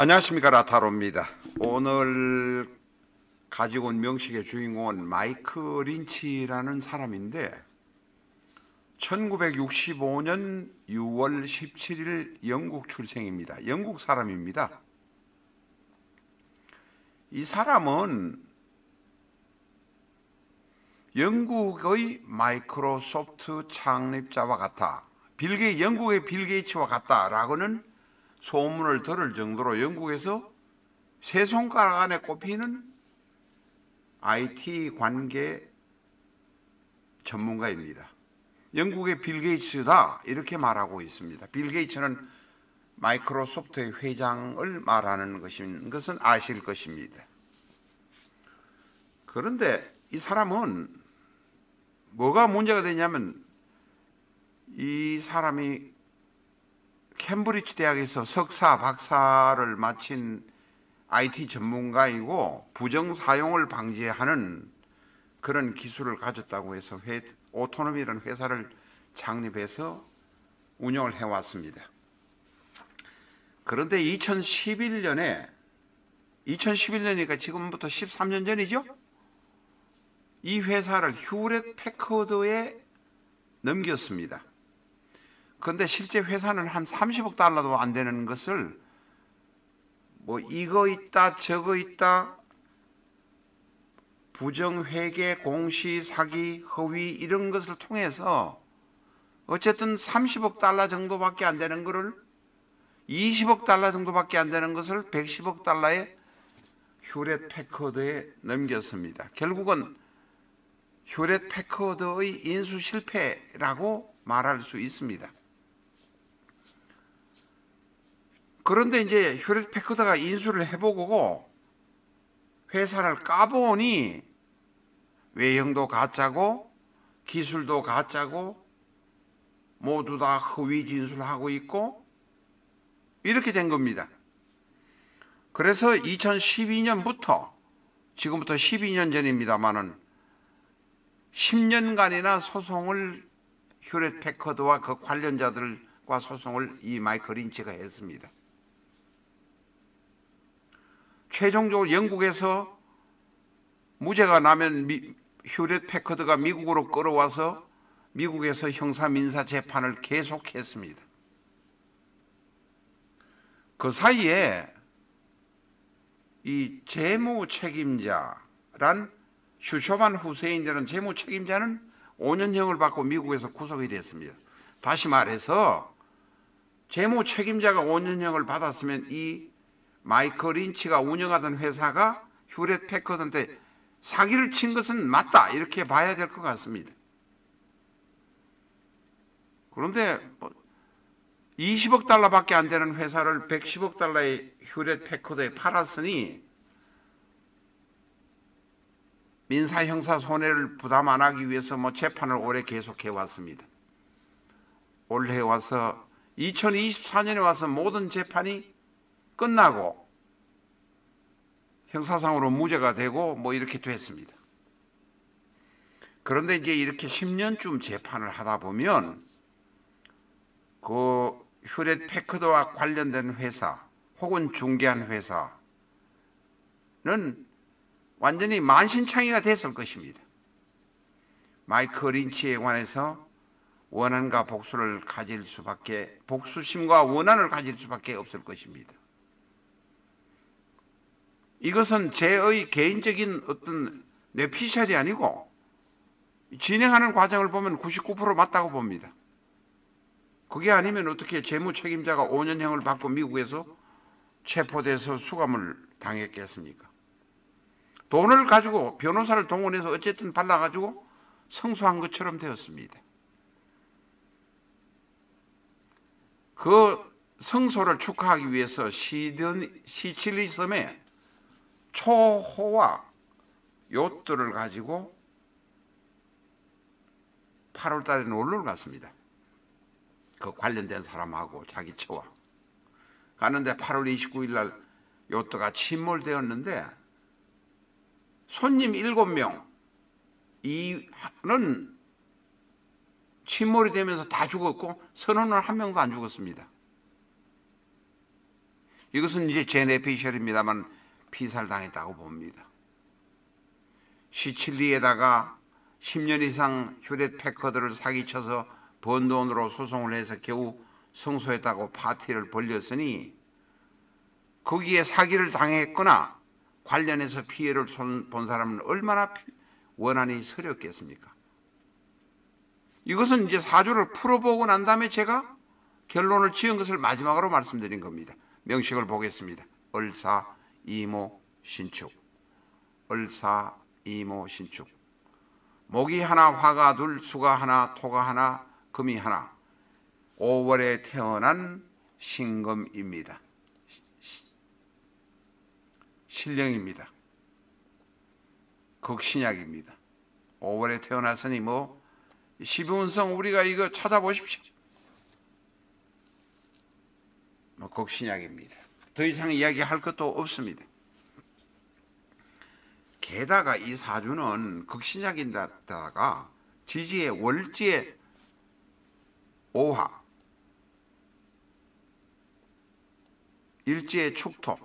안녕하십니까, 라타로입니다. 오늘 가지고 온 명식의 주인공은 마이크 린치라는 사람인데 1965년 6월 17일 영국 출생입니다. 영국 사람입니다. 이 사람은 영국의 마이크로소프트 창립자와 같아, 영국의 빌 게이츠와 같다라고는 소문을 들을 정도로 영국에서 세 손가락 안에 꼽히는 IT 관계 전문가입니다. 영국의 빌 게이츠다 이렇게 말하고 있습니다. 빌 게이츠는 마이크로소프트의 회장을 말하는 것은 아실 것입니다. 그런데 이 사람은 뭐가 문제가 되냐면, 이 사람이 캠브리지 대학에서 석사, 박사를 마친 IT 전문가이고 부정 사용을 방지하는 그런 기술을 가졌다고 해서 오토노미라는 회사를 창립해서 운영을 해왔습니다. 그런데 2011년이니까 지금부터 13년 전이죠? 이 회사를 휴렛 패커드에 넘겼습니다. 그런데 실제 회사는 한 30억 달러도 안 되는 것을 뭐 이거 있다 저거 있다, 부정회계, 공시, 사기, 허위 이런 것을 통해서 어쨌든 30억 달러 정도밖에 안 되는 것을 20억 달러 정도밖에 안 되는 것을 110억 달러에 휴렛 패커드에 넘겼습니다. 결국은 휴렛 패커드의 인수 실패라고 말할 수 있습니다. 그런데 이제 휴렛 패커드가 인수를 해보고 회사를 까보니 외형도 가짜고 기술도 가짜고 모두 다 허위 진술하고 있고 이렇게 된 겁니다. 그래서 2012년부터 지금부터 12년 전입니다만은 10년간이나 소송을 휴렛 패커드와 그 관련자들과 소송을 이 마이클 린치가 했습니다. 최종적으로 영국에서 무죄가 나면 휴렛 패커드가 미국으로 끌어와서 미국에서 형사 민사 재판을 계속했습니다. 그 사이에 이 재무 책임자란 슈쇼반 후세인이라는 재무 책임자는 5년형을 받고 미국에서 구속이 됐습니다. 다시 말해서 재무 책임자가 5년형을 받았으면 이 마이클 린치가 운영하던 회사가 휴렛 패커드한테 사기를 친 것은 맞다 이렇게 봐야 될 것 같습니다. 그런데 20억 달러밖에 안 되는 회사를 110억 달러의 휴렛 패커드에 팔았으니 민사 형사 손해를 부담 안 하기 위해서 재판을 오래 계속해 왔습니다. 올해 와서 2024년에 와서 모든 재판이 끝나고 형사상으로 무죄가 되고 이렇게 됐습니다. 그런데 이제 이렇게 10년쯤 재판을 하다 보면 그 휴렛 패커드와 관련된 회사 혹은 중개한 회사는 완전히 만신창이가 됐을 것입니다. 마이클 린치에 관해서 원한과 복수를 가질 수밖에, 복수심과 원한을 가질 수밖에 없을 것입니다. 이것은 제의 개인적인 어떤 뇌피셜이 아니고 진행하는 과정을 보면 99% 맞다고 봅니다. 그게 아니면 어떻게 재무 책임자가 5년형을 받고 미국에서 체포돼서 수감을 당했겠습니까? 돈을 가지고 변호사를 동원해서 어쨌든 발라가지고 성수한 것처럼 되었습니다. 그 성소를 축하하기 위해서 시칠리 섬에 초호화 요트를 가지고 8월 달에 놀러 갔습니다. 그 관련된 사람하고 자기 처와 가는데 8월 29일 날 요트가 침몰되었는데 손님 7명 이는 침몰이 되면서 다 죽었고 선원은 한 명도 안 죽었습니다. 이것은 이제 제네피셜입니다만 피살당했다고 봅니다. 시칠리에다가 10년 이상 휴렛 패커드를 사기쳐서 번 돈으로 소송을 해서 겨우 승소했다고 파티를 벌렸으니 거기에 사기를 당했거나 관련해서 피해를 본 사람은 얼마나 원한이 서렸겠습니까? 이것은 이제 사주를 풀어보고 난 다음에 제가 결론을 지은 것을 마지막으로 말씀드린 겁니다. 명식을 보겠습니다. 을사, 이모, 신축. 을사, 이모, 신축. 목이 하나, 화가 둘, 수가 하나, 토가 하나, 금이 하나. 5월에 태어난 신금입니다. 신령입니다. 극신약입니다. 5월에 태어났으니 뭐 12운성 우리가 이거 찾아보십시오. 뭐 극신약입니다. 더 이상 이야기할 것도 없습니다. 게다가 이 사주는 극신약인데다가 지지의 월지의 오화, 일지의 축토.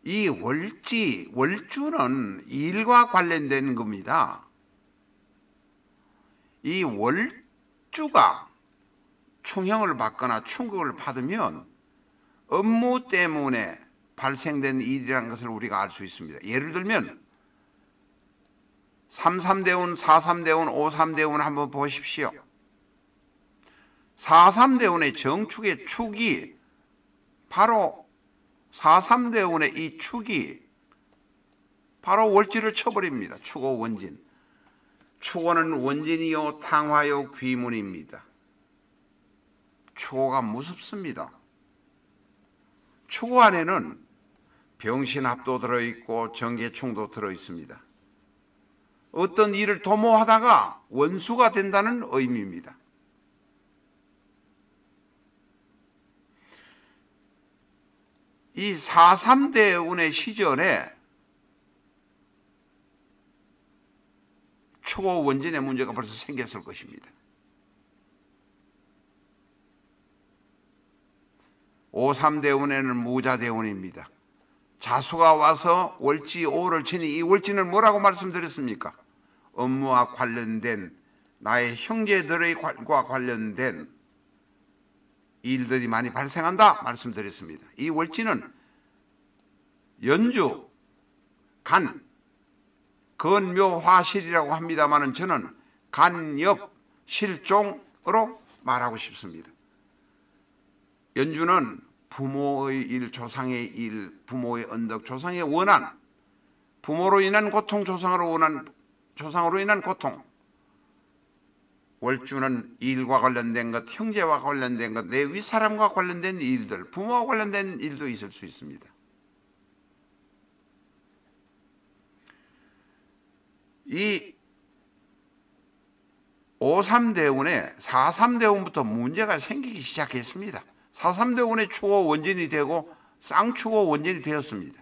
이 월주는 일과 관련된 겁니다. 이 월주가 충형을 받거나 충격을 받으면 업무 때문에 발생된 일이라는 것을 우리가 알 수 있습니다. 예를 들면 33대운, 43대운, 53대운 한번 보십시오. 43대운의 정축의 축이 바로 43대운의 이 축이 바로 월지를 쳐버립니다. 축오 원진. 축오는 원진이요 탕화요 귀문입니다. 축오가 무섭습니다. 축오 안에는 병신합도 들어있고 정계충도 들어있습니다. 어떤 일을 도모하다가 원수가 된다는 의미입니다. 이 43대운의 시절에 축오 원진의 문제가 벌써 생겼을 것입니다. 53대운에는 무자대운입니다. 자수가 와서 월지 5를 치니 이 월지는 뭐라고 말씀드렸습니까? 업무와 관련된 나의 형제들과 관련된 일들이 많이 발생한다 말씀드렸습니다. 이 월지는 연주, 간, 건묘화실이라고 합니다만 저는 간엽, 실종으로 말하고 싶습니다. 연주는 부모의 일, 조상의 일, 부모의 언덕, 조상의 원한, 부모로 인한 고통, 조상으로 인한 고통. 월주는 일과 관련된 것, 형제와 관련된 것, 내 윗사람과 관련된 일들, 부모와 관련된 일도 있을 수 있습니다. 이 53대운에 43대운부터 문제가 생기기 시작했습니다. 43대운의 축오 원진이 되고 쌍축오 원진이 되었습니다.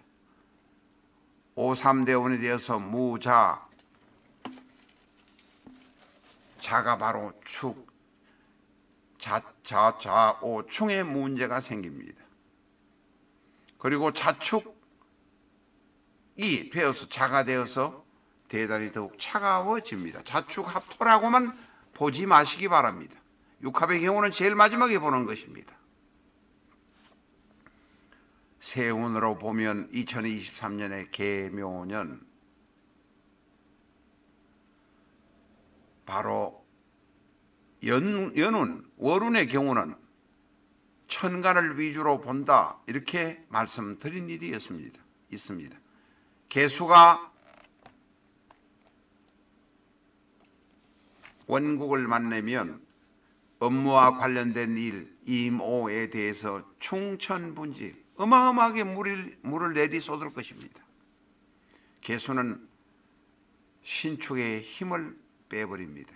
53대운이 되어서 무자, 자가 바로 축, 좌오충의 문제가 생깁니다. 그리고 자축이 되어서 자가 되어서 대단히 더욱 차가워집니다. 자축합토라고만 보지 마시기 바랍니다. 육합의 경우는 제일 마지막에 보는 것입니다. 세운으로 보면 2023년의 계묘년, 바로 연운, 월운의 경우는 천간을 위주로 본다 이렇게 말씀드린 일이 있습니다. 개수가 원국을 만나면 업무와 관련된 일, 임오에 대해서 충천분지 어마어마하게 물을 내리쏟을 것입니다. 개수는 신축의 힘을 빼버립니다.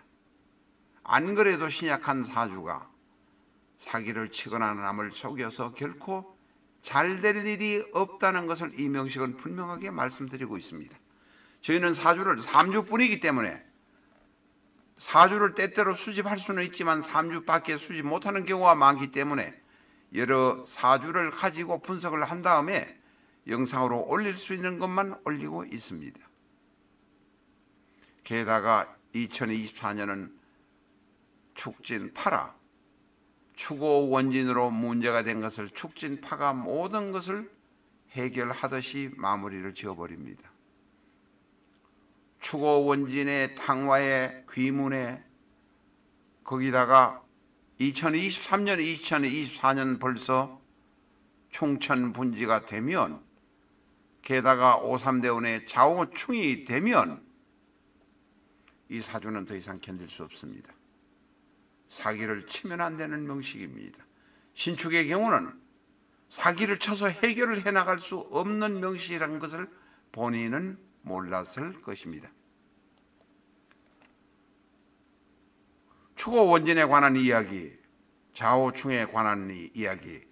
안 그래도 신약한 사주가 사기를 치거나 남을 속여서 결코 잘 될 일이 없다는 것을 이 명식은 분명하게 말씀드리고 있습니다. 저희는 사주를 3주뿐이기 때문에 사주를 때때로 수집할 수는 있지만 3주밖에 수집 못하는 경우가 많기 때문에 여러 사주를 가지고 분석을 한 다음에 영상으로 올릴 수 있는 것만 올리고 있습니다. 게다가 2024년은 축진파라, 축오 원진으로 문제가 된 것을 축진파가 모든 것을 해결하듯이 마무리를 지어버립니다. 축오 원진의 탕화의 귀문에 거기다가 2023년, 2024년 벌써 충천 분지가 되면 게다가 오삼대운의 좌우충이 되면 이 사주는 더 이상 견딜 수 없습니다. 사기를 치면 안 되는 명식입니다. 신축의 경우는 사기를 쳐서 해결을 해나갈 수 없는 명식이라는 것을 본인은 몰랐을 것입니다. 축오 원진에 관한 이야기, 좌우충에 관한 이야기,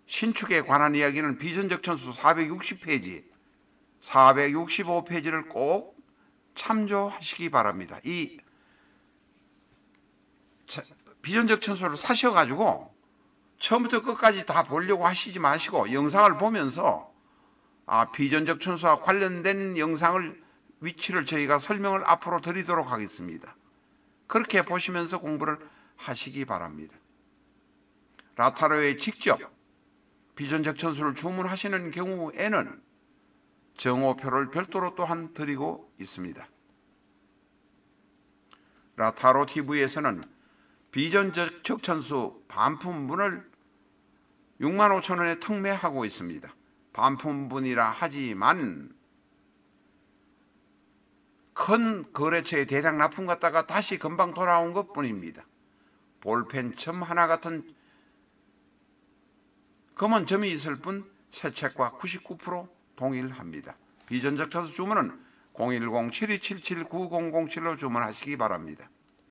신축에 관한 이야기는 비전적 천수 460페이지, 465페이지를 꼭 참조하시기 바랍니다. 이 비전적 천수를 사셔가지고 처음부터 끝까지 다 보려고 하시지 마시고 영상을 보면서 비전적 천수와 관련된 영상을 위치를 저희가 설명을 앞으로 드리도록 하겠습니다. 그렇게 보시면서 공부를 하시기 바랍니다. 라타로에 직접 비전적 천수를 주문하시는 경우에는 정오표를 별도로 또한 드리고 있습니다. 라타로 TV에서는 비전적 천수 반품분을 65,000원에 특매하고 있습니다. 반품분이라 하지만 큰 거래처에 대량 납품 갔다가 다시 금방 돌아온 것뿐입니다. 볼펜 점 하나 같은 검은 점이 있을 뿐 새 책과 99% 동일합니다. 비전적 천수 주문은 010-7277-9007로 주문하시기 바랍니다.